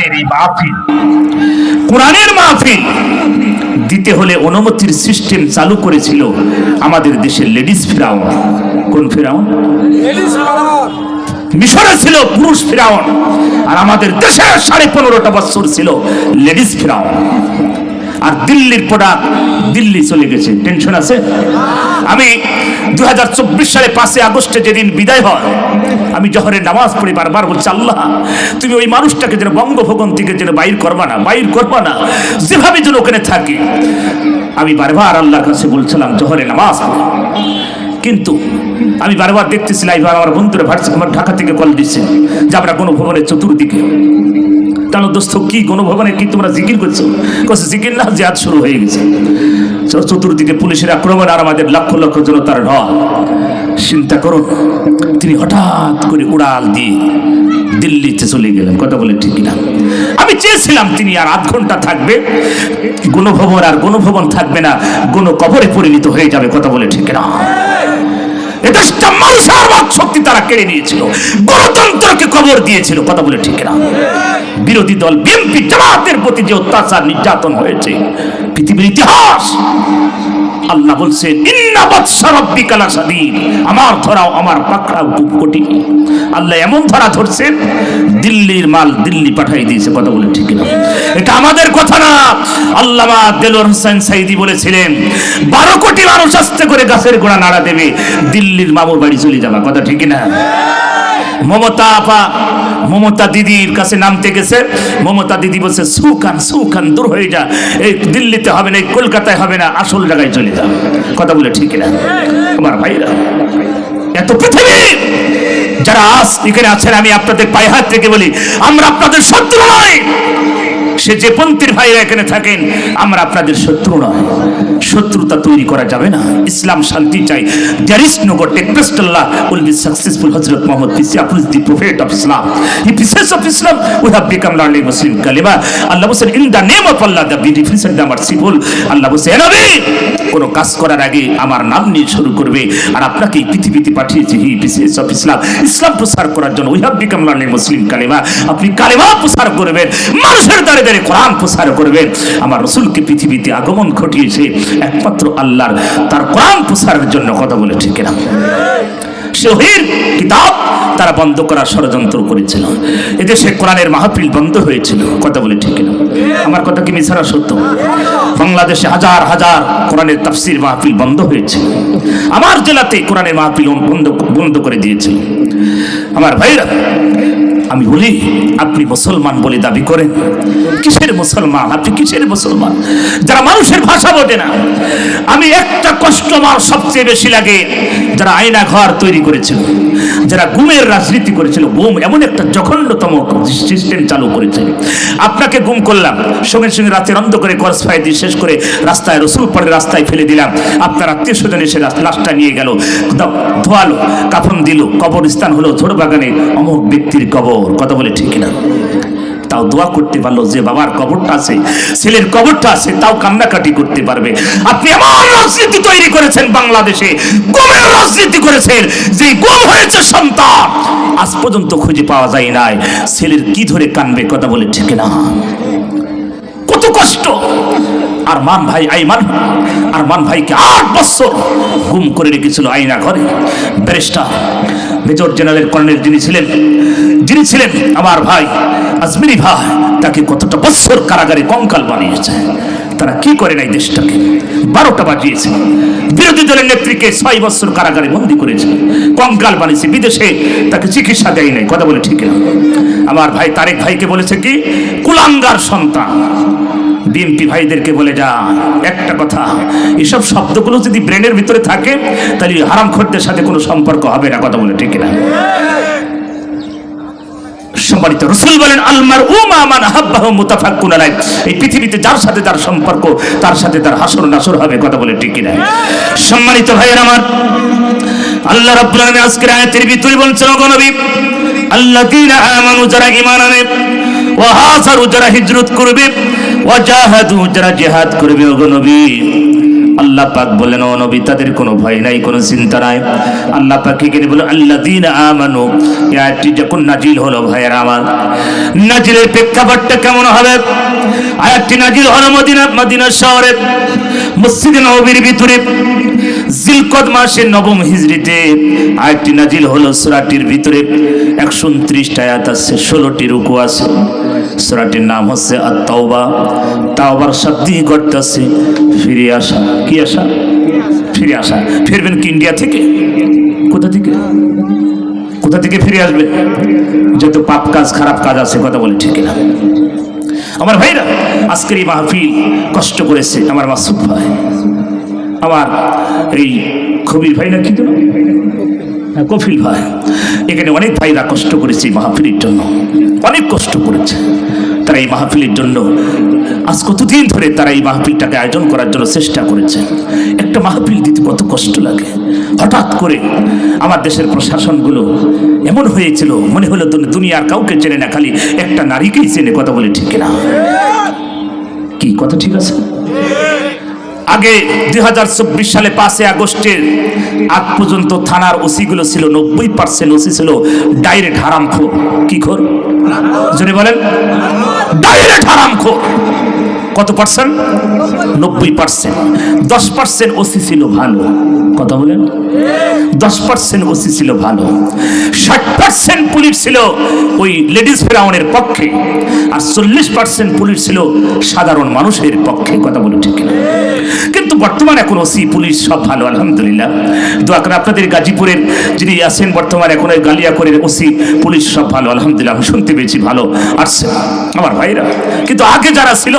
কোরআনের এই মাহফিল, কোরআনের মাহফিল দিতে হলে অনুমতির সিস্টেম চালু করেছিল আমাদের দেশের লেডিস ফিরাউন। কোন ফিরাউন? মিশরে ছিল পুরুষ ফিরাউন, আর আমাদের দেশে 15.5 বছর ছিল লেডিস ফিরাউন। আর দিল্লির প্রোডাক্ট দিল্লি চলে গেছে। টেনশন আছে? আমি 2024 সালে 5 আগস্টে যেদিন বিদায় হয়, আমি জোহরের নামাজ পড়ে বারবার বলছি, আল্লাহ তুমি ওই মানুষটাকে যেন বঙ্গভবন থেকে যেন বাইর করবা না, যেভাবে যেন ওখানে থাকে। আমি বারবার আল্লাহর কাছে বলছিলাম জোহরের নামাজ পড়ে। কিন্তু আমি বারবার দেখতেছি লাইভ, আমার বন্ধুরা আমার ঢাকা থেকে কল দিচ্ছে যে আমরা গণভবনের চতুর্দিকে। কেন দোস্ত, কি গণভবনে কি তোমরা জিকির করছো? কছে জিকির না, জিহাদ শুরু হয়ে গেছে। চতুর্দিকে পুলিশের আক্রমণ আর আমাদের লক্ষ লক্ষ জনতার ঢল। চিন্তা করুন, তিনি হঠাৎ করে উড়াল দিয়ে দিল্লিতে চলে গেলেন। কথা বলে ঠিক না? আমি চেয়েছিলাম তিনি আর 8 ঘন্টা থাকবে, গণভবন আর গণভবন থাকবে না, গণকবরে পরিণত হয়ে যাবে। কথা বলে ঠিক না? এদেশটা মানুষের বাক শক্তি তারা কেড়ে নিয়েছিল, গণতন্ত্রকে কবর দিয়েছিল। কথা বলে ঠিক না? বিরোধী দল বিএনপি জামাতের প্রতি যে অত্যাচার নির্যাতন হয়েছে পৃথিবীর ইতিহাস। আল্লাহ বলছেন ইন্না বাতশা রাব্বিকা লাশাদীদ, আমার ধরাও, আমার পাকড়াও খুব কঠিন। আল্লাহ এমন ধরা ধরছেন, দিল্লির মাল দিল্লি পাঠিয়ে দিয়েছে। কথা বলে ঠিক না? এটা আমাদের কথা না। আল্লামা দেলোয়ার হোসেন সাইদি বলেছিলেন 12 কোটি মানুষ আস্তে করে গাছের গোড়া নাড়া দেবে, দিল্লির মামুর বাড়ি চলে যাবা। কথা ঠিক না? মমতা আপা, মমতা দিদির কাছে নামতে গেছে, মমতা দিদি বলছে সুখান দূর হয়ে যা, এই দিল্লিতে হবে না, এই কলকাতায় হবে না, আসল জায়গায় চলে যা। কথা বলে ঠিক না? আমার ভাইরা, এত পৃথিবী যারা আজ এখানে আছেন, আমি আপনাদের পায়ে হাত থেকে বলি, আমরা আপনাদের শত্রু নয়। সে যে পন্থীর ভাইরা এখানে থাকেন, আমরা আপনাদের শত্রু নয়। শত্রুতা তৈরি করা যাবে না। ইসলাম শান্তি চাই। There is no God except Allah will be successful. Hazrat Muhammad, peace be upon him, the prophet of Islam. He pieces of Islam, we have become only Muslim kalima. Allah was in the name of Allah, the beneficent, the merciful. Allah was নবী কোন কাজ করার আগে আমার নাম নিয়ে শুরু করবে, আর আপনাকে এই পৃথিবীতে পাঠিয়েছে হি pieces of Islam, ইসলাম প্রচার করার জন্য। we have become only Muslim kalima. আপনি কালেমা প্রচার করবেন, মানুষের দ্বারে দ্বারে কোরআন প্রচার করবেন। আমার রাসূলকে পৃথিবীতে আগমন ঘটিয়েছে একমাত্র আল্লাহর তার কোরআন প্রচারের জন্য। কথা বলে ঠিক না? শহীদ কিতাব তারা বন্ধ করার ষড়যন্ত্র করেছিল, এদেশে কোরআনের মাহফিল বন্ধ হয়েছিল। কথা বলে ঠিক না? আমার কথা কি মিছা না সত্য? বাংলাদেশে হাজার হাজার কোরআনের তাফসীর মাহফিল বন্ধ হয়েছে। আমার জেলাতে কোরআনের মাহফিল বন্ধ করে দিয়েছিল। আমার ভাইরা, আমি বলি, আপনি মুসলমান বলে দাবি করেন, কিসের মুসলমান? আপনি কিসের মুসলমান? যারা মানুষের ভাষা বোঝে না। আমি একটা কষ্ট আমার সবচেয়ে বেশি লাগে, যারা আয়না ঘর তৈরি করেছিল, যারা গুমের রাজনীতি করেছিল। গুম এমন একটা জঘন্যতম সিস্টেম চালু করেছে। আপনাকে গুম করলাম, সঙ্গে সঙ্গে রাতের অন্ধকারে ক্রস ফায়ার দিয়ে শেষ করে রাস্তায় রসুল পরে রাস্তায় ফেলে দিলাম। আপনার আত্মীয় স্বজন এসে লাশটা নিয়ে গেল, ধোয়ালো, কাফন দিল, কবরস্থান হলো ঝোড় বাগানে অমুক ব্যক্তির কবর। কথা বলে ঠিক না? তাও দোয়া করতে পারলো যে বাবার কবরটা আছে, ছেলের কবরটা আছে, তাও কান্নাকাটি করতে পারবে। আপনি এমন রাজনীতি তৈরি করেছেন বাংলাদেশে, গুমের রাজনীতি করেছেন, যে গুম হয়েছে সন্তান আজ পর্যন্ত খুঁজে পাওয়া যায় নাই, ছেলের কি ধরে কানবে? কথা বলে ঠিক না? কত কষ্ট। আরমান ভাইকে 8 বছর গুম করে রেখেছিল আয়না ঘরে। ব্যারিস্টার মেজর জেনারেল কর্নেল যিনি ছিলেন আমার ভাই আজমিরি ভাই, তাকে কতটা বছর কারাগারে কঙ্কাল বানিয়েছে। তারা কি করে নাই দেশটাকে? 12টা বাজিয়েছে। বিরোধী দলের নেত্রীকে 6 বছর কারাগারে বন্দী করেছে, কঙ্কাল বানিয়েছে, বিদেশে তাকে চিকিৎসা দেয় নাই। কথা বলে ঠিক না? আমার ভাই তারেক ভাইকে বলেছে কি কুলাঙ্গার সন্তান। বিএনপি ভাইদেরকে বলে যা একটা কথা, এসব শব্দগুলো যদি ব্রেনের ভিতরে থাকে তাহলে হারামখোরদের সাথে কোনো সম্পর্ক হবে না। কথা বলে ঠিক না? সম্মানিত রাসূল বলেন আলমারউ মা মান আহাব্বাহু মুতাফাক্কুন আলাইহি, এই পৃথিবীতে যার সাথে যার সম্পর্ক তার সাথে তার হাসর নাসর হবে। কথা বলে ঠিক না? সম্মানিত ভাইয়েরা আমার, আল্লাহ রাব্বুল আলামিন আজকের আয়াতের ভিতরে বলছেন, ওগো নবী, আল্লাযীনা আমানু, যারা ঈমান আনে, ওয়া হাজারু, যারা হিজরত করবে, ওয়া জাহাদু, যারা জিহাদ করবে, ওগো নবী আল্লাহ পাক বলেন ও নবী তাদের কোনো ভয় নাই, কোনো চিন্তা নাই। আল্লাহ পাক এখানে বলে আল্লাযীনা আমানু, এই আয়াতটি যখন নাজিল হলো ভাইয়েরা আমার, নাজিলের প্রেক্ষাপটটা কেমন হবে? আয়াতটি নাজিল হলো মদিনা শহরে মসজিদে নববীর ভিতরে জিলকদ মাসের 9 হিজরিতে। আয়াতটি নাজিল হলো সূরাটির ভিতরে 129টা আয়াত আছে, 16টি রুকু আছে। সূরাটির নাম হচ্ছে আত-তাওবা। তাওবার শাব্দিক অর্থ আছে ফিরে আসা। কি আসা? ফিরে আসা। ফিরবেন কি ইন্ডিয়া থেকে? কোথা থেকে? কোথা থেকে ফিরে আসবে? যত পাপ কাজ খারাপ কাজ আছে, কথা বলে ঠিক না আমার ভাইরা? আজকের এই মাহফিল কষ্ট করেছে আমার মাসুদ ভাই, আমার এই কবির ভাই না কি তো কফিল ভাই, এখানে অনেক ভাইরা কষ্ট করেছে এই মাহফিলের জন্য, অনেক কষ্ট করেছে তারা এই মাহফিলের জন্য। আজ কতদিন ধরে তারা এই মাহফিলটাকে আয়োজন করার জন্য চেষ্টা করেছে। একটা মাহফিল দিতে কত কষ্ট লাগে। হঠাৎ করে আমার দেশের প্রশাসনগুলো এমন হয়েছিল, মনে হলো দুনিয়ার কাউকে চেনে না, খালি একটা নারীকেই চেনে। কথা বলে ঠিক না? কি কথা ঠিক আছে? আগে 2024 সালে 5 আগস্টের আগ পর্যন্ত থানার ওসিগুলো ছিল 90% ওসি ছিল ডাইরেক্ট হারামখোর। কি খোর? জোরে বলেন। ডাইরেক্ট হারামখোর। কত পার্সেন্ট? 90%। 10% ওসি ছিল ভালো। কথা বলেন। 10% ওসি ছিল ভালো। 60% পুলিশ ছিল ওই লেডিস ফেরাউনের পক্ষে, আর 40% পুলিশ ছিল সাধারণ মানুষের পক্ষে। কথা বলে ঠিক না? কিন্তু বর্তমানে এখন ওসি পুলিশ সব ভালো, আলহামদুলিল্লাহ। দোয়া করে আপনাদের গাজীপুরের যিনি আছেন বর্তমানে এখন ওই গালিয়াকরের ওসি পুলিশ সব ভালো, আলহামদুলিল্লাহ। আমি শুনতে পেয়েছি ভালো আসছে আমার ভাইরা। কিন্তু আগে যারা ছিল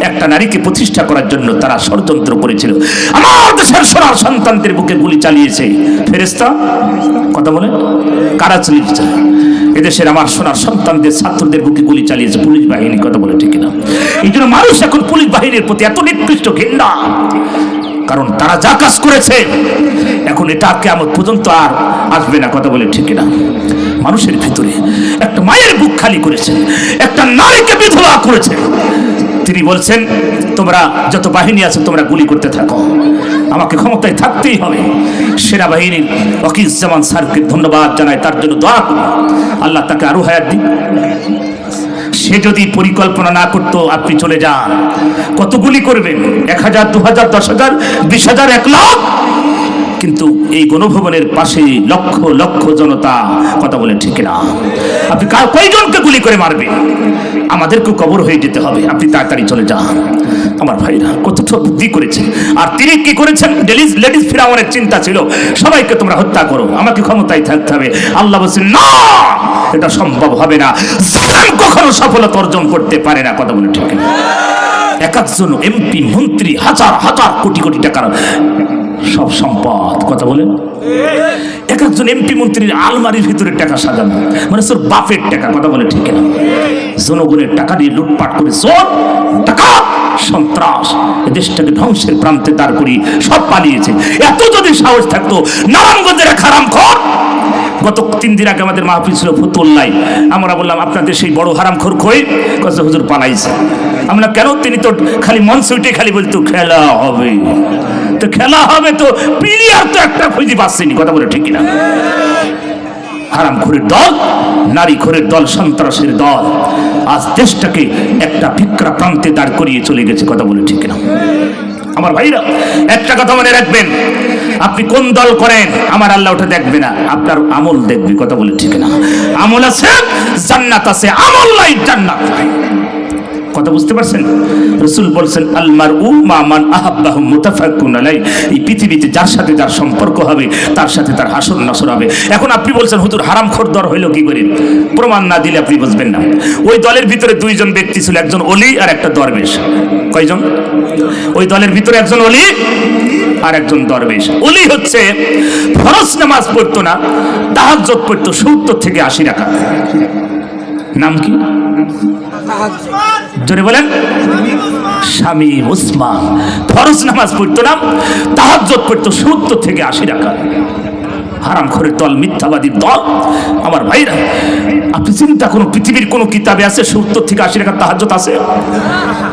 একটা নারীকে প্রতিষ্ঠা করার জন্য তারা ষড়যন্ত্র করেছিল। আমার দেশের সোনার সন্তানদের বুকে গুলি চালিয়েছে ফেরেশতা। কথা বলে কারা চালিয়েছে? এদেশের আমার সোনার সন্তানদের ছাত্রদের বুকে গুলি চালিয়েছে পুলিশ বাহিনী। কথা বলে ঠিক না? এই জন্য মানুষ এখন পুলিশ বাহিনীর প্রতি এত নিকৃষ্ট ঘৃণা, কারণ তারা যা কাজ করেছে এখন এটা কিয়ামত পর্যন্ত আর আসবে না। কথা বলে ঠিক না? মানুষের ভিতরে একটা মায়ের বুক খালি করেছে, একটা নারীকে বিধবা করেছে। তিনি বলছেন তোমরা যত বাহিনী আছে তোমরা গুলি করতে থাকো, আমাকে ক্ষমতায় থাকতেই হবে। সেনাবাহিনীর ওয়াকিউজ্জামান স্যারকে ধন্যবাদ জানাই, তার জন্য দোয়া করি আল্লাহ তাকে আরো হায়াত দিন। সে যদি পরিকল্পনা না করতো আপনি চলে যান, কত গুলি করবেন? 1000, 2000, 10,000, 20,000, 1 লাখ। কিন্তু এই গণভবনের পাশে লক্ষ লক্ষ জনতা। কথা বলে ঠিক না? আপনি কয়জনকে গুলি করে মারবেন? আমাদেরকে কবর হয়ে যেতে হবে, আপনি তাড়াতাড়ি চলে যান। আমার ভাইরা কতটা বুদ্ধি করেছে। আর তিনি কি করেছেন? লেডিস ফিরাউনের চিন্তা ছিল সবাইকে তোমরা হত্যা করো, আমাকে ক্ষমতায় থাকতে হবে। আল্লাহ বলছেন না, এটা সম্ভব হবে না। জালেম কখনো সফলতা অর্জন করতে পারে না। কথা বলে ঠিক না? এক একজন এমপি মন্ত্রী হাজার হাজার কোটি কোটি টাকার সব সম্পদ। কথা বলেন। এক একজন এমপি মন্ত্রীর আলমারির ভিতরে টাকা সাজানো, মানে তোর বাপের টাকা। কথা বলে ঠিক না? জনগণের টাকা দিয়ে লুটপাট করে চোর ডাকাত সন্ত্রাস দেশটাকে ধ্বংসের প্রান্তে দাঁড় করিয়ে সব পালিয়েছে। এত যদি সাহস থাকতো নারায়ণগঞ্জের এক হারামখোর, গত 3 দিন আগে আমাদের মাহফিল ছিল ফতুল্লায়, আমরা বললাম আপনাদের সেই বড় হারামখোর কই? কত হুজুর পালাইছে। আমরা কেন? তিনি তো খালি মঞ্চ উঠে খালি বলতো খেলা হবে। তো খেলা হবে তো প্লেয়ার তো একটা খুঁজে পাচ্ছেনি। কথা বলে ঠিক না? হারামখোরের দল, নারীখোরের দল, সন্ত্রাসের দল আজ দেশটাকে একটা ভিক্ষা প্রান্তে দাঁড় করিয়ে চলে গেছে। কথা বলে ঠিক না? আমার ভাইরা একটা কথা মনে রাখবেন, আপনি কোন দল করেন আমার আল্লাহ ওটা দেখবে না, আপনার আমল দেখবে। কথা বলে ঠিক না? আমল আছে জান্নাত আছে, আমল নাই জান্নাত নাই। কথা বুঝতে পারছেন? রাসূল বলছেন আল মারউ মা মান আহাব্বাহু মুতাফাক্কুন আলাইহি। এই পৃথিবীতে যার সাথে যার সম্পর্ক হবে তার সাথে তার হাসর নাসর হবে। এখন আপনি বলছেন হুজুর হারামখোর দল হইল কি করে? প্রমাণ না দিলে আপনি বুঝবেন না। ওই দলের ভিতরে 2 জন ব্যক্তি ছিল, একজন ওলি আর একটা দরবেশ। কয়জন? ওই দলের ভিতরে একজন ওলি আর একজন দরবেশ। ওলি হচ্ছে ফরজ নামাজ পড়তো না, তাহাজ্জুদ পড়তো 70 থেকে 80 রাকাত। নাম কি? জোরে বলেন। শামীম উসমান। ফরজ নামাজ পড়তো না, তাহাজ্জুদ পড়তো 70 থেকে 80 রাকাত। হারামখোরের দল, মিথ্যাবাদীর দল। আমার ভাইরা আপনি চিন্তা করুন, পৃথিবীর কোন কিতাবে আছে 70 থেকে 80 রাকাত তাহাজ্জুদ আছে?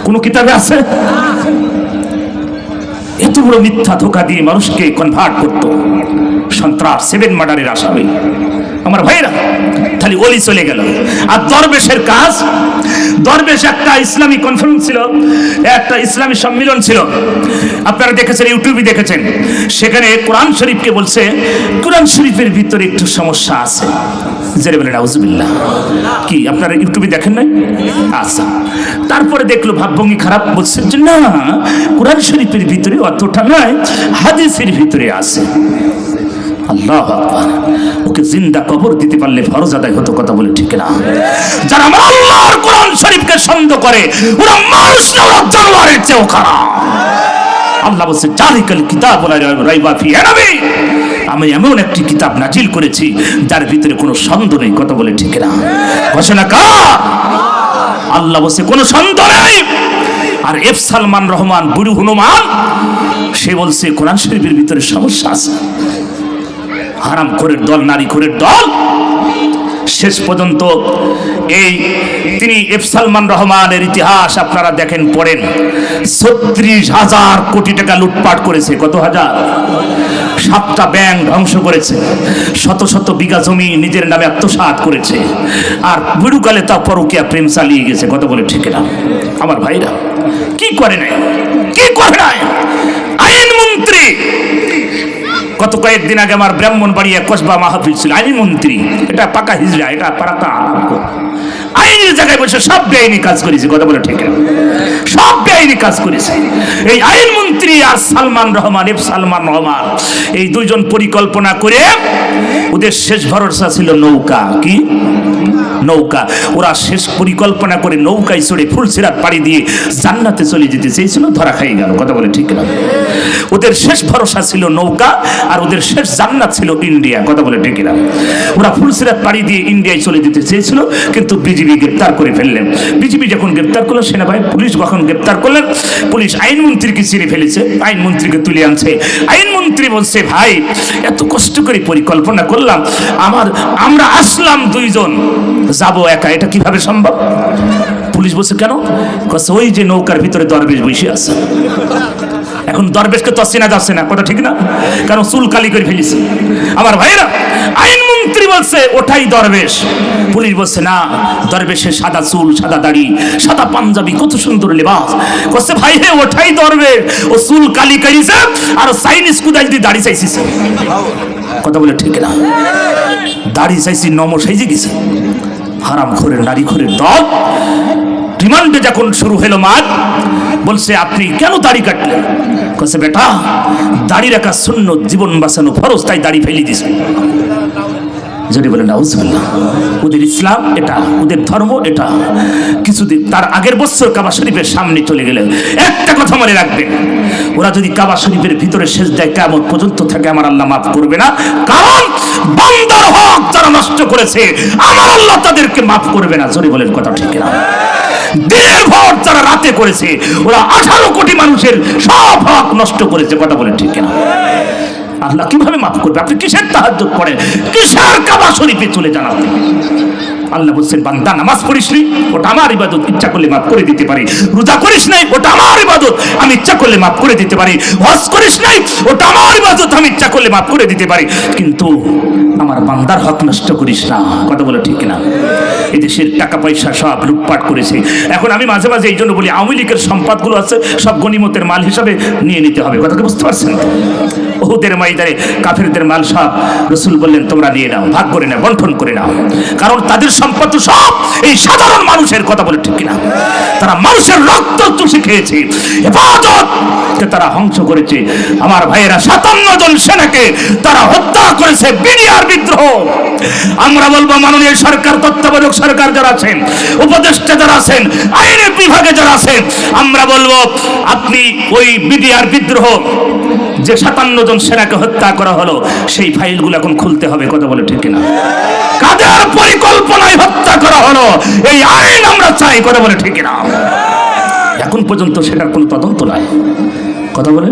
কোন কিতাবে আছে? এত বড় মিথ্যা ধোঁকা দিয়ে মানুষকে কনভার্ট করত, সন্ত্রাস 7 মার্ডারের আসামি। আমার ভাইরা, খালি ওলি চলে গেল। আর দরবেশের কাজ, দরবেশ একটা ইসলামী কনফারেন্স ছিল, একটা ইসলামী সম্মেলন ছিল, আপনারা দেখেছেন, ইউটিউবে দেখেছেন। সেখানে কোরআন শরীফকে বলছে কোরআন শরীফের ভিতরে একটু সমস্যা আছে। জেরে বলেন আউযুবিল্লাহ। কি আপনারা ইউটিউবে দেখেন নাই? আচ্ছা, তারপরে দেখলো ভাবভঙ্গি খারাপ, বলছে যে না, কোরআন শরীফের ভিতরে অতটা নয়, হাদিসের ভিতরে আছে। আল্লাহু আকবার। ওকে জিন্দা কবর দিতে পারলে ফরজ আদায় হতো, কথা বলে ঠিক না? যারা আমার আল্লাহর কোরআন শরীফকে সন্দেহ করে ওরা মানুষ না, ওরা জানোয়ারের চেয়েও খারাপ। আল্লাহ বলছে জালিকাল কিতাব লা রাইবা ফিহি, আমি এমন একটি কিতাব নাজিল করেছি যার ভিতরে কোনো সন্দেহ নেই, কথা বলে ঠিক না? ঘোষণা কার? আল্লাহ বলছে কোনো সন্দেহ নেই। আর এফ সালমান রহমান বুড়ি হনুমান সে বলছে কোরআন শরীফের ভিতরে সমস্যা আছে। হারাম খোরের দল, নারী খোরের দল। শেষ পর্যন্ত এই তিনি এফ সালমান রহমানের ইতিহাস আপনারা দেখেন, পড়েন। 36,000 কোটি টাকা লুটপাট করেছে। কত হাজার? 7টা ব্যাংক ধ্বংস করেছে, শত শত বিঘা জমি নিজের নামে আত্মসাৎ করেছে। আর বুড়ুকালে তা পরকীয়া প্রেম চালিয়ে গেছে, কত বলে ঠিক না? আমার ভাইরা, কি করে নাই, কি করে নাই? আইনমন্ত্রী, গত কয়েকদিন আগে আমার ব্রাহ্মণবাড়িয়া কসবা মাহফিল ছিল, আইনমন্ত্রী, এটা পাকা হিজড়া, এটা পাকা আইনের জায়গায় বসে সব বেআইনি কাজ করেছে, কথা বলে ঠিক না? সব বেআইনি কাজ করেছে। এই আইনমন্ত্রী আর সালমান রহমান, এফ সালমান রহমান, এই দুইজন পরিকল্পনা করে ওদের শেষ ভরসা ছিল নৌকা। কি নৌকা? ওরা শেষ পরিকল্পনা করে নৌকায় চড়ে ফুলসিরাত পাড়ি দিয়ে জান্নাতে চলে যেতে চেয়েছিল, ধরা খাই গেল, কথা বলে ঠিক না? ওদের শেষ ভরসা ছিল নৌকা, আর ওদের শেষ জান্নাত ছিল ইন্ডিয়া, কথা বলে ঠিক না? ওরা ফুলসিরাত পাড়ি দিয়ে ইন্ডিয়ায় চলে যেতে চেয়েছিল, কিন্তু বিজিবি গ্রেপ্তার করে ফেললেন। বিজিবি যখন গ্রেপ্তার করলো, সেনাবাহিনী পুলিশ যখন গ্রেপ্তার করলেন, পুলিশ আইনমন্ত্রীকে চিনে ফেলেছে, আইনমন্ত্রীকে তুলে আনছে। আইনমন্ত্রী বলছে ভাই, এত কষ্ট করে পরিকল্পনা করলাম, আমরা আসলাম দুইজন, যাবো একা, এটা কিভাবে সম্ভব? পুলিশ বলছে কেন? ওই যে নৌকার ভিতরে দরবেশ বসে আছে। এখন দরবেশকে তো চেনা যাচ্ছে না, কথা ঠিক না? কারণ চুল কালি করে ফেলেছে। আমার ভাইরা, আইনমন্ত্রী বলছে ওটাই দরবেশ। পুলিশ বলছে না, দরবেশের সাদা চুল, সাদা দাড়ি, সাদা পাঞ্জাবি, কত সুন্দর লেবাস। বলছে ভাই হে, ওটাই দরবেশ, ও চুল কালি করেছে আর চাইনিজ কুদাই দিয়ে দাড়ি চাইছিস, কথা বলে ঠিক না? দাড়ি চাইছি নমস সাইজে গেছে। হারাম খোরের, নারী খোরের দল। রিমান্ডে যখন শুরু হলো মাঠ, বলছে আপনি কেন দাড়ি কাটলেন? বলছে বেটা, দাড়ি রাখা সুন্নত, জীবন বাঁচানো ফরজ, তাই দাড়ি ফেলে দিছে। যদি বলেন আউযুবিল্লাহ। ওদের ইসলাম এটা, ওদের ধর্ম এটা। কিছুদিন তার আগের বছর কাবা শরীফের সামনে চলে গেলেন। একটা কথা মনে রাখবেন, ওরা যদি কাবা শরীফের ভিতরে সেজদায় কিয়ামত পর্যন্ত থাকে, আমার আল্লাহ মাফ করবে না। কারণ বান্দার হক যারা নষ্ট করেছে, আমার আল্লাহ তাদেরকে মাফ করবে না। যদি বলেন কথা ঠিক না? দিনের ভর যারা রাতে করেছে, ওরা 18 কোটি মানুষের সব হক নষ্ট করেছে, কথা বলেন ঠিক না? আল্লাহ কিভাবে মাফ করবে? আপনি কিসের তাহাজ্জুদ পড়েন, কিসের কাবা শরীফে চলে যান আপনি? আল্লাহ বলছেন বান্দা, নামাজ পড়িস নি, ওটা আমার ইবাদত, ইচ্ছা করলে মাফ করে দিতে পারি। রোজা করিস নাই, ওটা আমার ইবাদত, আমি ইচ্ছা করলে মাফ করে দিতে পারি। হজ করিস নাই, ওটা আমার ইবাদত, আমি ইচ্ছা করলে মাফ করে দিতে পারি। কিন্তু আমার বান্দার হক নষ্ট করিস না, কথা বলে ঠিক না? এই দেশের টাকা পয়সা সব লুটপাট করেছে। এখন আমি মাঝে মাঝে এই জন্য বলি, আওয়ামী লীগের সম্পদগুলো আছে সব গনিমতের মাল হিসাবে নিয়ে নিতে হবে, কথাকে বুঝতে পারছেন? ওদের ময়দানে কাফেরদের মাল সব রাসূল বললেন তোমরা নিয়ে নাও, ভাগ করে নাও, বন্টন করে নাও। কারণ তাদের সম্পদ সব এই সাধারণ মানুষের, কথা বলে ঠিক কিনা? তারা মানুষের রক্ত চুষে খেয়েছে, ইবাদতকে তারা ধ্বংস করেছে। আমার ভাইয়েরা, 57 জন সেনাকে তারা হত্যা করেছে, বিডিআর বিদ্রোহ। আমরা বলবো মাননীয় সরকার, তত্ত্বাবধায়ক সরকার যারা আছেন, উপদেষ্টা যারা আছেন, আইনের বিভাগে যারা আছেন, আমরা বলবো আপনি ওই বিডিআর বিদ্রোহ যে 57 জন সেনাকে হত্যা করা হলো, সেই ফাইলগুলো এখন খুলতে হবে, কথা বলে ঠিক কিনা? কাদের পরিকল্পনায় হত্যা করা হলো, এই আইন আমরা চাই, কথা বলে ঠিক কিনা? এখন পর্যন্ত সেটার কোনো তদন্ত নাই, কথা বলে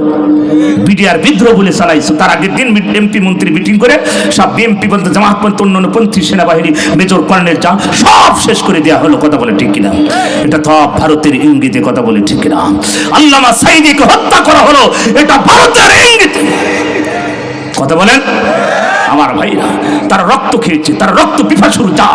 বিডিআর বিদ্রোহ বলে চালাইছো। তার আগের দিন এমপি মন্ত্রী মিটিং করে সব বিএমপি পন্থী, জামাত পন্থী, অন্যান্য পন্থী, সেনাবাহিনী, মেজর কর্নেল যা সব শেষ করে দেওয়া হলো। কথা বলে ঠিক কিনা? এটা তো ভারতের ইঙ্গিতে। কথা বলে ঠিক কিনা? আল্লামা সাঈদীকে হত্যা করা হলো, এটা ভারতের ইঙ্গিতে। কথা বলেন আমার ভাইরা। তারা রক্ত খেয়েছে, তারা রক্ত পিপাসুর যা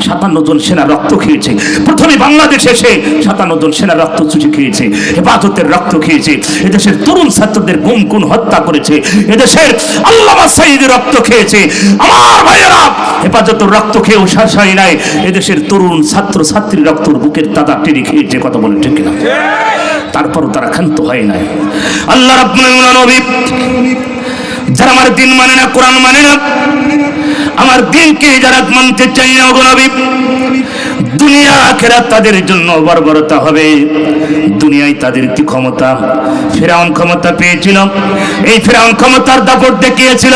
57 জন সেনা রক্ত খেয়েছে। প্রথমে বাংলাদেশে এসে 57 জন সেনা রক্ত চুষে খেয়েছে, হেফাজতের রক্ত খেয়েছে, এদেশের তরুণ ছাত্রদের গুম খুন হত্যা করেছে, এদেশের আল্লামা সাঈদী রক্ত খেয়েছে। আমার ভাইয়েরা, হেফাজতের রক্ত খেয়েও শাসাই নাই, এদেশের তরুণ ছাত্র ছাত্রী রক্তর বুকের তাজা টেনে খেয়েছে। কথা বলে ঠিক কিনা? তারপরও তারা ক্ষান্ত হয় নাই। আল্লাহ রাব্বুল আলামিন যারা আমার দিন মানে না, কোরআন মানে না, আমার দিনকে যারা মানতে চাই না, নবী, দুনিয়া আখিরাত তাদের জন্য বর্বরতা হবে। দুনিয়ায় তাদের কি ক্ষমতা? ফিরআউন ক্ষমতা পেয়েছিল, এই ফিরআউন ক্ষমতার দাপট দেখিয়েছিল।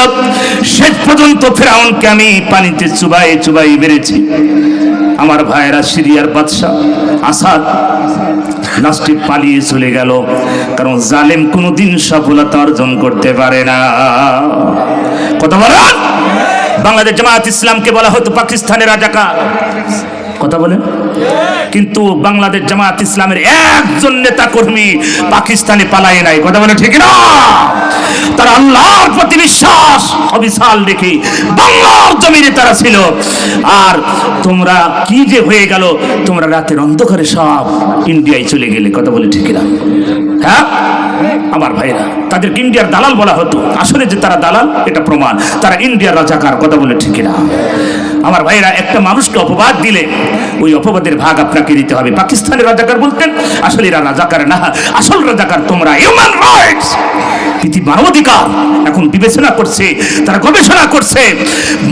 শেষ পর্যন্ত ফিরআউনকে আমি পানিতে চুবাই চুবাই মেরেছি। আমার ভাইয়েরা, সিরিয়ার বাদশা আসাদ লাস্টে পালিয়ে চলে গেল, কারণ জালেম কোনোদিন সফলতা অর্জন করতে পারে না। কথা বলেন। বাংলাদেশ জামায়াত ইসলামকে বলা হতো পাকিস্তানের রাজাকার। কথা বলেন। কিন্তু বাংলাদেশ জামায়াত ইসলামের একজন নেতা কর্মী পাকিস্তানে পালায় নাই। কথা বলে ঠিক না? তারা আল্লাহর প্রতি বিশ্বাস অবিচাল রেখে বাংলার জমিনে তারা ছিল। আর তোমরা কি যে হয়ে গেল, তোমরা রাতের অন্ধকারে সব ইন্ডিয়ায় চলে গেলে। কথা বলে ঠিক না? হ্যাঁ আমার ভাইরা, তাদেরকে ইন্ডিয়ার দালাল বলা হতো। আসলে যে তারা দালাল এটা প্রমাণ, তারা ইন্ডিয়ার রাজাকার। কথা বলে ঠিক না? আমার ভাইরা, একটা মানুষকে অপবাদ দিলে ওই অপবাদের ভাগ আপনাকে দিতে হবে। পাকিস্তানের রাজাকার বলতেন, আসলে এরা রাজাকার না, আসল রাজাকার তোমরা। হিউম্যান রাইটস, পৃথিবী মানবাধিকার এখন বিবেচনা করছে, তারা গবেষণা করছে।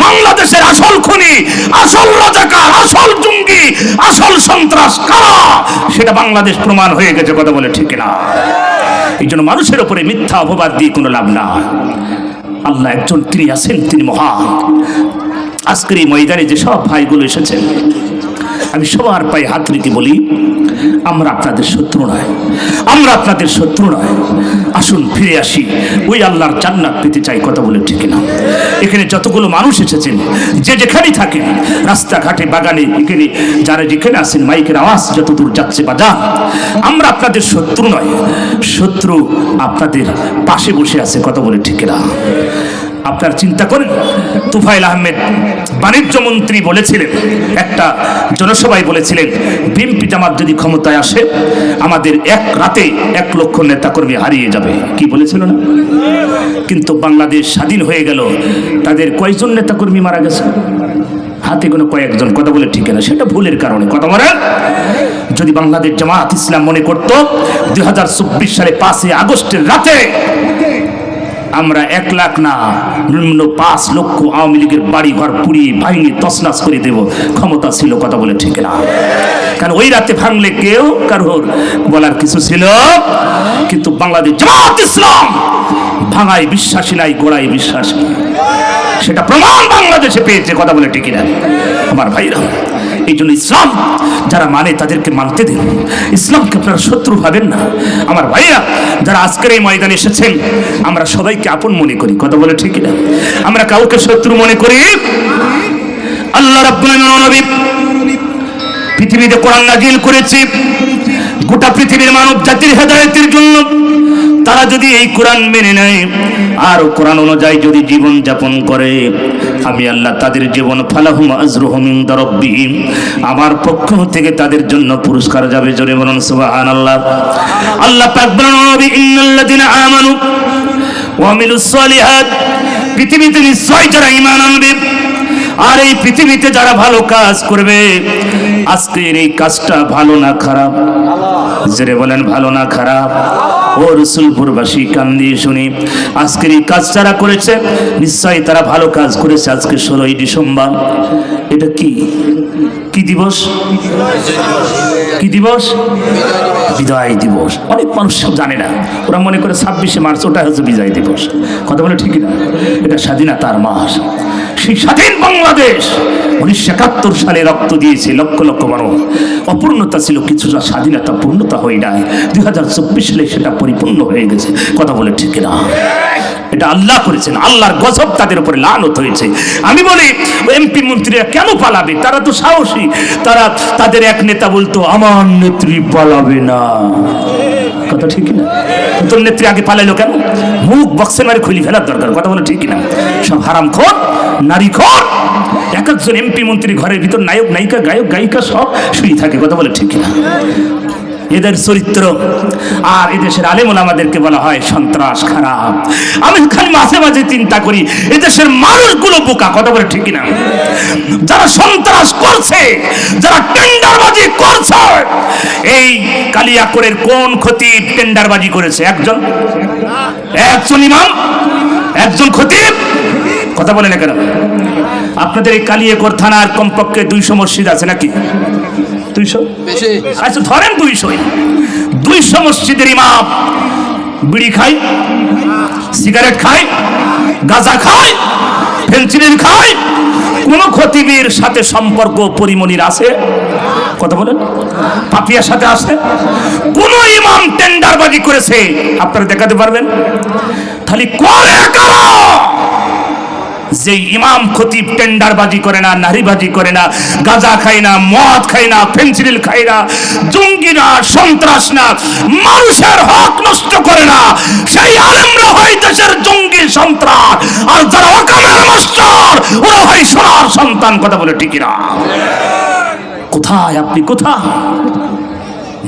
বাংলাদেশের আসল খুনি, আসল রাজাকার, আসল জঙ্গি, আসল সন্ত্রাস কারা, সেটা বাংলাদেশ প্রমাণ হয়ে গেছে। কথা বলে ঠিক না? এই জন্য মানুষের উপরে মিথ্যা অপবাদ দিয়ে কোনো লাভ না। আল্লাহ একজন, তিনি আছেন, তিনি মহান। আজকের এই ময়দানে যে সব ভাইগুলো এসেছেন, আমি সবার পায়ে হাত রেখে বলি, আমরা আপনাদের শত্রু নয়, আমরা আপনাদের শত্রু নয়। আসুন ফিরে আসি, ওই আল্লাহর জান্নাত পেতে চাই। কথা বলে ঠিক না? এখানে যতগুলো মানুষ এসেছেন, যে যেখানেই থাকেন, রাস্তাঘাটে, বাগানে, এখানে যারা যেখানে আছেন, মাইকের আওয়াজ যতদূর যাচ্ছে বাজা, আমরা আপনাদের শত্রু নয়, শত্রু আপনাদের পাশে বসে আছে। কথা বলে ঠিক না? আপনার চিন্তা করেন, তুফাইল আহমেদ বাণিজ্য মন্ত্রী বলেছিলেন, একটা জনসভায় বলেছিলেন, বিএনপি জামাত যদি ক্ষমতায় আসে, আমাদের এক রাতে 1 লক্ষ নেতাকর্মী হারিয়ে যাবে। কি বলেছিল না? কিন্তু বাংলাদেশ স্বাধীন হয়ে গেল, তাদের কয়জন নেতাকর্মী মারা গেছে? হাতে কোনো কয়েকজন। কথা বলে ঠিক না? সেটা ভুলের কারণে। কথা বলেন। যদি বাংলাদেশ জামাত ইসলাম মনে করত 2024 সালে 5 আগস্টের রাতে আমরা 1 লাখ না, নিম্ন 5 লক্ষ আওয়ামী লীগের বাড়ি ঘর পুড়িয়ে বাহিনী তছনছ করে দেব, ক্ষমতা ছিল। কথা বলে ঠিক না? কারণ ওই রাতে ভাঙলে কেউ কারোর বলার কিছু ছিল। কিন্তু বাংলাদেশ জামাত ইসলাম ভাঙায় বিশ্বাসী নাই, গোড়ায় বিশ্বাসী, সেটা প্রমাণ বাংলাদেশে পেয়েছে। কথা বলে ঠিক না? আমার ভাইরা, এই জন্য ইসলাম যারা মানে তাদেরকে মানতে দিন। ইসলামকে আপনারা শত্রু ভাবেন না। আমার ভাইরা, যারা আজকের এই ময়দানে এসেছেন, আমরা সবাইকে আপন মনে করি। কথা বলে ঠিক না? আমরা কাউকে শত্রু মনে করি। আল্লাহ রাব্বুল আলামিন পৃথিবীতে কোরআন নাযিল করেছে গোটা পৃথিবীর মানব জাতির হেদায়েতের জন্য। তারা যদি এই কোরআন মেনে নেয় আর কোরআন অনুযায়ী যদি জীবন যাপন করে, আমি আল্লাহ তাদের জীবন ফালাহুম আজরুহুম ইনদা রাব্বিহিম, আমার পক্ষ থেকে তাদের জন্য পুরস্কার যাবে। জোরে বলুন সুবহানাল্লাহ। আল্লাহ পাক বলেন, নবী ইন্নাল্লাযিনা আমানু ওয়া আমিলুস সালিহাত, পৃথিবীতে নিশ্চয় যারা ঈমান আনবে আর এই পৃথিবীতে যারা ভালো কাজ করবে, আজকের এই কাজটা ভালো না খারাপ? জোরে বলেন, ভালো না খারাপ? ও রসুলপুরবাসী, কান দিয়ে শুনি, আজকের এই কাজ যারা করেছে নিশ্চয়ই তারা ভালো কাজ করেছে। আজকে 16ই ডিসেম্বর, এটা কি কি দিবস? কি দিবস? বিজয় দিবস। অনেক মানুষ সব জানে না, ওরা মনে করে 26শে মার্চ ওটা হচ্ছে বিজয় দিবস। কথা বলে ঠিক না? এটা স্বাধীনতার মাস। সেই স্বাধীন বাংলাদেশ 1971 সালে রক্ত দিয়েছে লক্ষ লক্ষ মানুষ। অপূর্ণতা ছিল কিছুটা, স্বাধীনতা পূর্ণতা হয় নাই। 2024 সালে সেটা পরিপূর্ণ হয়ে গেছে। কথা বলে ঠিক না? এটা আল্লাহ করেছেন, আল্লাহর গজব তাদের উপরে লানত হয়েছে। আমি বলি এমপি মন্ত্রীরা কেন পালাবে? তারা তো সাহসী। তারা তাদের এক নেতা বলতো আমার নেত্রী পালাবে না। কথা ঠিক না? তোর নেত্রী আগে পালাইলো কেন? মুখ বক্সের মারে খুলি ফেলার দরকার। কথা বলে ঠিক না? সব হারামখোর, নারীখোর। এক একজন এমপি মন্ত্রী ঘরের ভিতর নায়ক নায়িকা গায়ক গায়িকা সব শুয়ে থাকে। কথা বলে ঠিক না? এদের চরিত্র আর এদেশের আলেম ওলামাদেরকে বলা হয় সন্ত্রাস, খারাপ। আমি খালি মাঝে মাঝে চিন্তা করি এদেশের মানুষগুলো বোকা। কথা বলে ঠিক না? যারা সন্ত্রাস করছে, যারা টেন্ডারবাজি করছে, এই কালিয়াকৈরের কোন খতিব টেন্ডারবাজি করেছে? একজন ইমাম, একজন খতিব। কথা বলে না কেন? আপনাদের এই কালিয়াকৈর থানার কমপক্ষে 200 মসজিদ আছে নাকি? 200? আচ্ছা ধরেন 200 মসজিদের ইমাম বিড়ি খায়, সিগারেট খায়, গাঁজা খায়, ফেন্সিডিল খায়। কোন খতিবের সাথে সম্পর্ক পরিমণির আছে? কথা বলেন, পাপিয়ার সাথে আছে? কোন ইমাম টেন্ডারবাজি করেছে আপনারা দেখাতে পারবেন? খালি করে কারা? যে ইমাম খতিব টেন্ডারবাজি করে না, নারীবাজি করে না, গাঁজা খায় না, মদ খায় না, ফেন্সিডিল খায় না, জঙ্গি না, সন্ত্রাস না, মানুষের হক নষ্ট করে না, সেই আলেমরা হয় দেশের জঙ্গি সন্ত্রাস। আর যারা ওকামের মাস্টার ওরা হয় সোনার সন্তান। কথা বলে ঠিক না? কোথায় আপনি, কোথায়?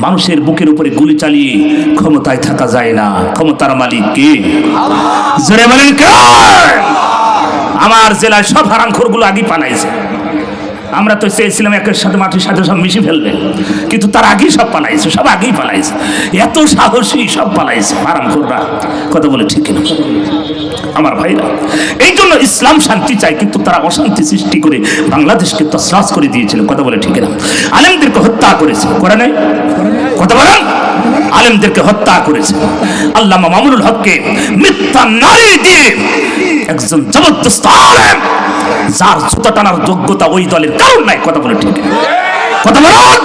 মানুষের বুকের উপরে গুলি চালিয়ে ক্ষমতায় থাকা যায় না। ক্ষমতার মালিক কে? জোরে বলেন কে? আমার জেলায় সব হারামখোরগুলো আগেই পালাইছে। আমরা তো চেয়েছিলাম একের সাথে মাটির সাথে সব মিশে ফেলবে, কিন্তু তার আগেই সব পালাইছে, সব আগেই পালাইছে। এত সাহসী সব পালাইছে হারামখোররা। কথা বলে ঠিক না আমার ভাইরা? এই জন্য ইসলাম শান্তি চায়, কিন্তু তারা অশান্তি সৃষ্টি করে বাংলাদেশকে তছনছ করে দিয়েছিল। কথা বলে ঠিক না? আলেমদেরকে হত্যা করেছে, করে নাই? কথা বলেন, আলেমদেরকে হত্যা করেছে। আল্লামা মামুনুল হককে মিথ্যা নারী দিয়ে একজন জবরদস্ত আলেম, যার জুতা টানার যোগ্যতা ওই দলের কারণ নাই। কথা বলে ঠিক? কথা বলুন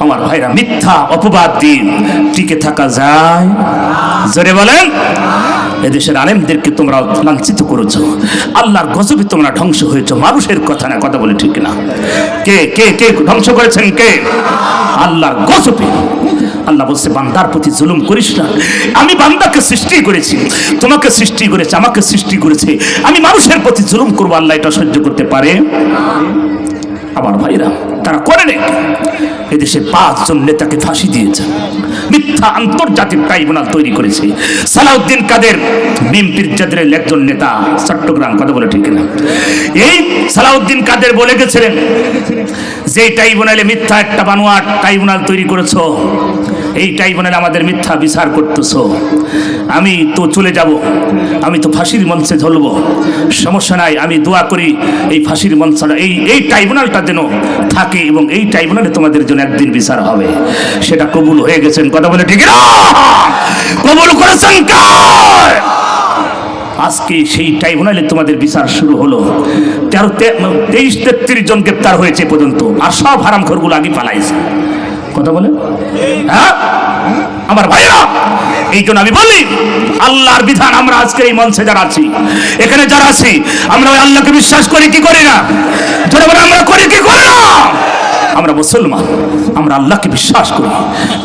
আমার ভাইরা, মিথ্যা অপবাদ দিয়ে টিকে থাকা যায়? জোরে বলেন। এদেশের আলেমদেরকে তোমরা লাঞ্ছিত করেছো, আল্লাহর গজবে তোমরা ধ্বংস হয়েছো। মানুষের কথা না। কথা বলে ঠিক না? কে কে কে ধ্বংস করেছেন? কে? আল্লাহর গজবে। আল্লাহ বলছে বান্দার প্রতি জুলুম করিস না। আমি বান্দাকে সৃষ্টি করেছি, তোমাকে সৃষ্টি করেছে, আমাকে সৃষ্টি করেছে। আমি মানুষের প্রতি জুলুম করবো, আল্লাহ এটা সহ্য করতে পারে? আমার ভাইরা, তারা করে নেই। এদেশে 5 জন নেতাকে ফাঁসি দিয়েছে, মিথ্যা আন্তর্জাতিক ট্রাইব্যুনাল তৈরি করেছে। সালাউদ্দিন কাদের বিএনপির জাদের একজন নেতা, চট্টগ্রাম। কথা বলে ঠিক না? এই সালাউদ্দিন কাদের বলে গেছিলেন যে ট্রাইব্যুনালে মিথ্যা একটা বানোয়াট ট্রাইব্যুনাল তৈরি করেছো, এই ট্রাইব্যুনালে আমাদের মিথ্যা বিচার করতেছো। আমি তো চলে যাব, আমি তো ফাঁসির মঞ্চে ঝুলবো, সমস্যা নাই। আমি দোয়া করি এই ফাঁসির মঞ্চটা, এই ট্রাইব্যুনালটা যেন থাকে এবং এই ট্রাইব্যুনালে তোমাদের জন্য একদিন বিচার হবে। সেটা কবুল হয়ে গেছেন। কথা বলে ঠিক না? কবুল করেছেন কে? আজকে সেই ট্রাইব্যুনালে তোমাদের বিচার শুরু হলো। 23-33 জন গ্রেপ্তার হয়েছে পর্যন্ত, আর সব হারামখোরগুলো আগে পালাইছে। কথা বলে হ্যাঁ আমার ভাইরা? এই জন্য আমি বলি আল্লাহর বিধান, আমরা আজকে এই মঞ্চে যারা আছি, এখানে যারা আছি, আমরা ওই আল্লাহকে বিশ্বাস করি কি করি না? যারা বলে আমরা করি কি করি না? আমরা মুসলমান, আমরা আল্লাহকে বিশ্বাস করি।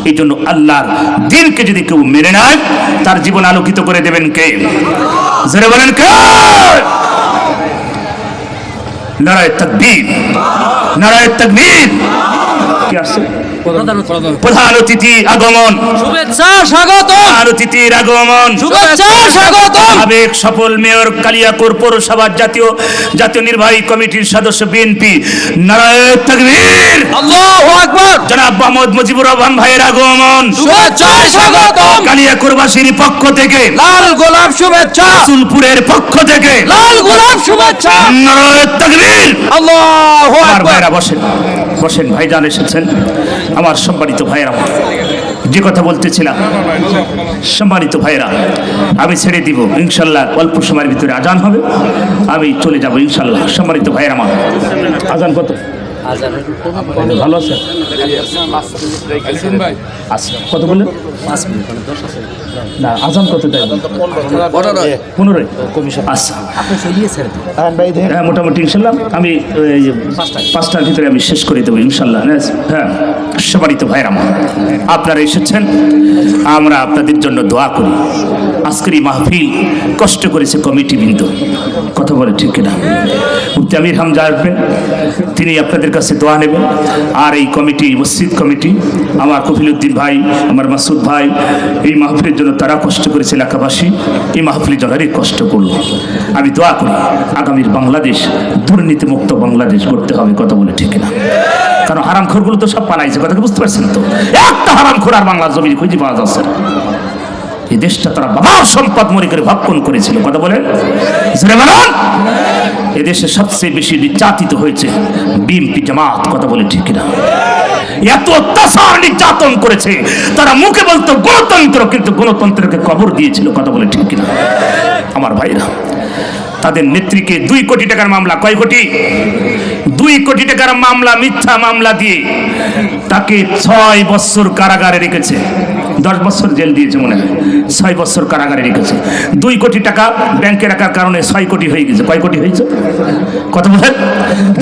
এই জন্য আল্লাহর দ্বীনকে যদি কেউ মেনে নেয়, তার জীবন আলোকিত করে দেবেন কে? যারা বলেন কে? নারায়ে তাকবীর, নারায়ে তাকবীর। কি আসছে? প্রধান অতিথি আগমন, শুভেচ্ছা স্বাগত। প্রধান অতিথির আগমন, শুভেচ্ছা স্বাগত। সাবেক সফল মেয়র কালিয়াকৈর পৌরসভার জাতীয় নির্বাহী কমিটির সদস্য বিএনপি, নারায়ে তাকবীর, আল্লাহু আকবার। জনাব মোহাম্মদ মুজিবুর রহমান ভাইয়ের আগমন, শুভেচ্ছা স্বাগত। কালিয়াকৈরবাসীর পক্ষ থেকে লাল গোলাপ শুভেচ্ছা, রসুলপুরের পক্ষ থেকে লাল গোলাপ শুভেচ্ছা, নারায়ে তাকবীর। আল্লাহু আমার আকবার। ভাইরা বসেন, বসেন, ভাইজান এসেছেন। আমার সম্মানিত ভাইয়েরা, যে কথা বলতেছিলাম, সম্মানিত ভাইরা, আমি ছেড়ে দিব ইনশাল্লাহ। অল্প সময়ের ভিতরে আজান হবে, আমি চলে যাব ইনশাল্লাহ। সম্মানিত ভাইরা আমার, আজান কত? ভালো আছে? আচ্ছা, কত বললেন? না, আজান কত টাইম? 15। আচ্ছা, হ্যাঁ, মোটামুটি ইনশাল্লাহ আমি 5টার ভিতরে আমি শেষ করে দেবো ইনশাল্লাহ। হ্যাঁ, সম্মানিত ভাইরা আমার, আপনারা এসেছেন, আমরা আপনাদের জন্য দোয়া করি। আজকের এই মাহফিল কষ্ট করেছে কমিটি বৃন্দ, কথা বলে ঠিক কিনা? মুফতি আমির হামজা আসবেন, তিনি আপনাদের কাছে দোয়া নেবেন। আর এই কমিটি, মসজিদ কমিটি, আমার কফিলউদ্দিন ভাই, আমার মাসুদ ভাই, এই মাহফিলের জন্য তারা কষ্ট করেছে, এলাকাবাসী এই মাহফিলের জন্য কষ্ট করলো। আমি দোয়া করি আগামীর বাংলাদেশ দুর্নীতিমুক্ত বাংলাদেশ করতে হবে, কথা বলে ঠিক কিনা? কারণ হারামখোরগুলো তো সব পালাইছে, কথা বুঝতে পারছেন তো? একটা হারামখোর আর বাংলার জমি খুঁজে পাওয়া যাচ্ছে না। এই দেশটা তারা বাবার সম্পদ মনে করে ভক্ষণ করেছিল, কথা বলেন। এদেশে সবচেয়ে বেশি নির্যাতিত হয়েছে বিএনপি জামাত, কথা বলে ঠিক কিনা? এত অত্যাচার নির্যাতন করেছে, তারা মুখে বলতো গণতন্ত্র, কিন্তু গণতন্ত্রকে কবর দিয়েছিল, কথা বলে ঠিক কিনা? আমার ভাইরা, তাদের নেত্রীকে 2 কোটি টাকার মামলা, কয় কোটি? 2 কোটি টাকার মামলা, মিথ্যা মামলা দিয়ে তাকে 6 বছর কারাগারে রেখেছে। 10 বছর জেল দিয়েছে মনে হয়, 6 বছর কারাগারে রেখেছে। 2 কোটি টাকা ব্যাংকে রাখার কারণে 6 কোটি হয়ে গেছে। কয় কোটি হয়েছে? কত বলেন?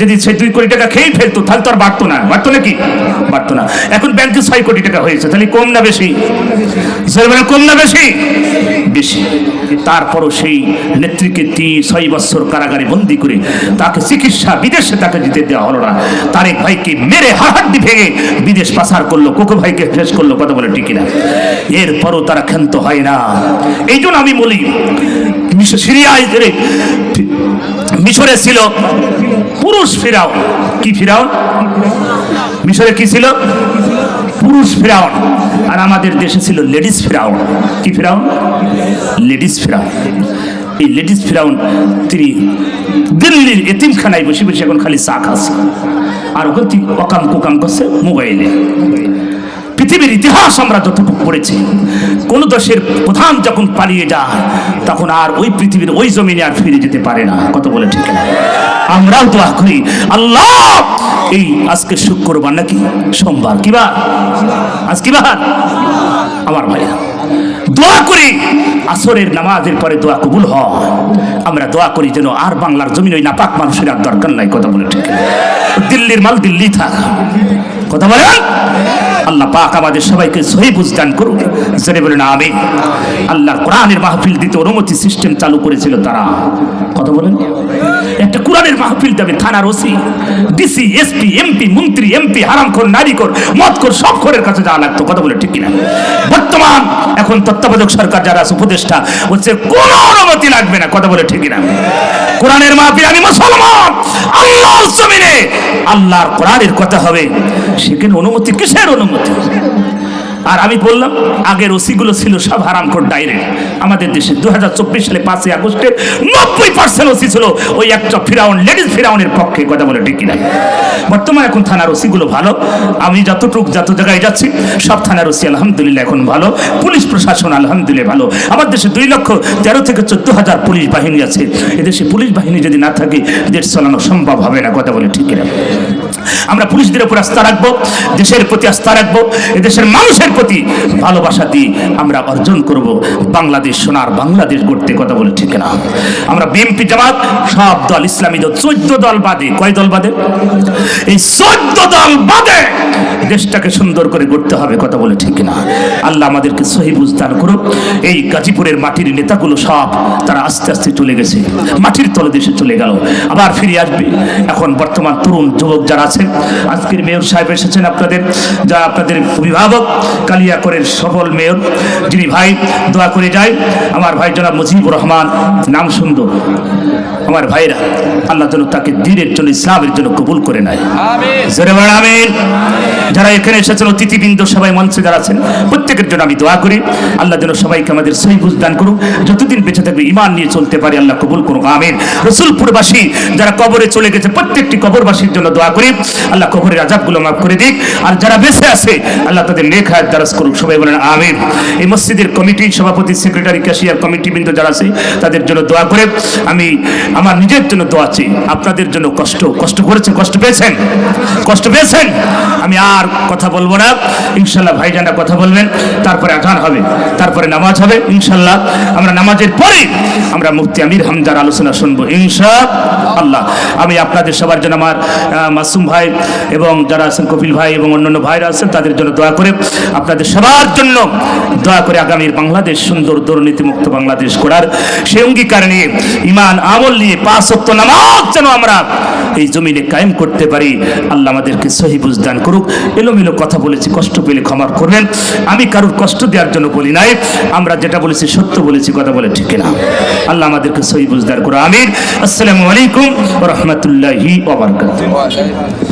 যদি সে 2 কোটি টাকা খেয়েই ফেলতো তাহলে তো আর বাড়তো না, বাড়তো নাকি? বাড়তো না। এখন ব্যাংকে 6 কোটি টাকা হয়েছে, তাহলে কম না বেশি? কম না বেশি? বেশি। তারপরও সেই নেত্রীকে 6 বছর কারাগারে বন্দি করে তাকে চিকিৎসা, বিদেশে তাকে যেতে দেওয়া হলো না। তারেক ভাইকে মেরে হাড়হাড্ডি ভেঙে বিদেশ পাচার করলো, কোকো ভাইকে শেষ করলো, কথা বলে ঠিক না? এরপরও তারা ক্ষান্ত হয় না। এই জন্য আমি বলি, সিরিয়ায় মিশরে ছিল পুরুষ ফিরাউন। কি ফিরাউন? মিশরে কি ছিল? পুরুষ ফিরাউন। আর আমাদের দেশে ছিল লেডিস ফিরাউন। কি ফিরাউন? লেডিস ফিরাউন। এই লেডিস ফিরাউন তিনি দিল্লির এতিমখানায় বসে বসে এখন খালি চা খাচ্ছে, আর ওখান থেকে অকাম কুকাম করছে মোবাইলে। পৃথিবীর ইতিহাস আমরা যতটুকু পড়েছি, কোন দেশের প্রধান যখন পালিয়ে যায় তখন আর ওই পৃথিবীর ওই জমিনে আর ফিরে যেতে পারে না, কত বলে ঠিক না? আমরাও দোয়া করি, আল্লাহ এই আজকে শুক্রবার নাকি সোমবার, কি বার? আজ কি বার? আমার ভাইয়া, দোয়া করি আসরের নামাজের পরে দোয়া কবুল হয়। আমরা দোয়া করি যেন আর বাংলার জমিন ওই নাপাক মানুষের আর দরকার নাই, কথা বলে ঠিক। দিল্লির মাল দিল্লি থাক, কথা বলেন। আল্লাহ পাক আমাদের সবাইকে সহি বুঝদান করুন, জেনে বলেন আমিন। আল্লাহর কোরআনের মাহফিল দিতে অনুমতি সিস্টেম চালু করেছিল তারা, কথা বলেন। একটা কোরআনের মাহফিল দেবে থানার ওসি, ডিসি, এসপি, এমপি, মন্ত্রী, এমপি, হারামখোর, নারীখোর, মদখোর, সব খোরের কাছে যাওয়া লাগতো, কথা বলে ঠিক কিনা? বর্তমান এখন তত্ত্বাবধায়ক সরকার যারা আছে, উপদেষ্টা বলছে কোনো অনুমতি লাগবে না, কথা বলে ঠিক কিনা? কোরআনের মাহফিল, আমি মুসলমান, আল্লাহর জমিনে আল্লাহর কোরআনের কথা হবে, সেখানে অনুমতি কিসের অনুমতি? আর আমি বললাম আগের ওসিগুলো ছিল সব হারামখোর ডাইরেক্ট। আমাদের দেশে 2024 সালে 5 আগস্টের 90% ওসি ছিল ওই একটা ফিরাউন, লেডিস ফিরাউনের পক্ষে, কথা বলে ঠিক কিনা? বর্তমানে এখন থানার ওসিগুলো ভালো। আমি যত জায়গায় যাচ্ছি সব থানার ওসি আলহামদুলিল্লাহ এখন ভালো, পুলিশ প্রশাসন আলহামদুলিল্লাহ ভালো। আমার দেশে 2,13,000 থেকে 14,000 পুলিশ বাহিনী আছে। এদেশে পুলিশ বাহিনী যদি না থাকে দেশ চালানো সম্ভব হবে না, কথা বলে ঠিক কিনা? আমরা পুলিশদের উপর আস্থা রাখবো, দেশের প্রতি আস্থা রাখবো, এদেশের মানুষের প্রতি ভালোবাসা দিয়ে আমরা অর্জন করব বাংলাদেশ, সোনার বাংলাদেশ গড়তে, কথা বলে ঠিক না? আমরা বিএনপি জামাত সব দল, ইসলামী দল 14 দল বাদে, কয় দল বাদে? এই 14 দল বাদে দেশটাকে সুন্দর করে গড়তে হবে, কথা বলে ঠিক না? আল্লাহ আমাদেরকে সহি বুঝদান করুক। এই গাজীপুরের মাটির নেতাগুলো সব তারা আস্তে আস্তে চলে গেছে, মাটির তলে দেশে চলে গেল, আবার ফিরে আসবে। এখন বর্তমান তরুণ যুবক যারা আছেন, আজকের মেয়র সাহেব এসেছেন আপনাদের, যা আপনাদের অভিভাবক কালিয়াকরের সফল মেয়র, যিনি ভাই দোয়া করে যায় আমার ভাই জনাব মুজিবুর রহমান, নাম সুন্দর। আমার ভাইরা আল্লাহ যেন তাকে দ্বীনের জন্য, ইসলামের জন্য কবুল করে নেয়, আমিন। যারা এখানে এসেছেন অতিথিবৃন্দ সবাই মঞ্চে যারা আছেন প্রত্যেকের জন্য আমি দোয়া করি আল্লাহ যেন সবাইকে আমাদের সহি বুঝ দান করুক, যতদিন বেঁচে থাকবে ঈমান নিয়ে চলতে পারি আল্লাহ কবুল করুক, আমিন। রসুলপুরবাসী যারা কবরে চলে গেছে প্রত্যেকটি কবরবাসীর জন্য দোয়া করি আল্লাহ কবরের আযাবগুলো মাফ করে দিক, আর যারা বেঁচে আছে আল্লাহ তাদের নেক হায়াত দারাজ করুক, সবাই বলেন আমিন। এই মসজিদের কমিটি সভাপতি সেক্রেটারি ক্যাশিয়ার কমিটিবৃন্দ যারা আছে তাদের জন্য দোয়া করে আমি আমার নিজের জন্য দোয়া চাই, আপনাদের জন্য কষ্ট করেছেন, কষ্ট পেয়েছেন। আমি আর কথা বলবো না, ইনশাল্লাহ ভাইজানরা কথা বলবেন, তারপরে আজান হবে, তারপরে নামাজ হবে ইনশাল্লাহ। আমরা নামাজের পরে আমরা মুফতি আমির হামজার আলোচনা শুনবো ইনশাআল্লাহ। আমি আপনাদের সবার জন্য আমার মাসুম ভাই এবং যারা আছেন কপিল ভাই এবং অন্যান্য ভাইরা আছেন তাদের জন্য দোয়া করে আপনাদের সবার জন্য দোয়া করে আগামীর বাংলাদেশ সুন্দর দুর্নীতিমুক্ত বাংলাদেশ করার সেই অঙ্গীকার নিয়ে ঈমান আমল নিয়ে 5 ওয়াক্ত নামাজ যেন আমরা এই জমিনে কায়েম করতে পারি, আল্লাহ আমাদেরকে সহি বুঝ দান করুক। এলোমেলো কথা বলেছি, কষ্ট পেলে ক্ষমা করবেন, আমি কারোর কষ্ট দেওয়ার জন্য বলি নাই, আমরা যেটা বলেছি সত্য বলেছি, কথা বলে ঠিক না, আল্লাহ আমাদেরকে সহি বুঝ দান করুক, আমিন। আসসালামু আলাইকুম ওয়া রাহমাতুল্লাহি ওয়া বারাকাতুহু।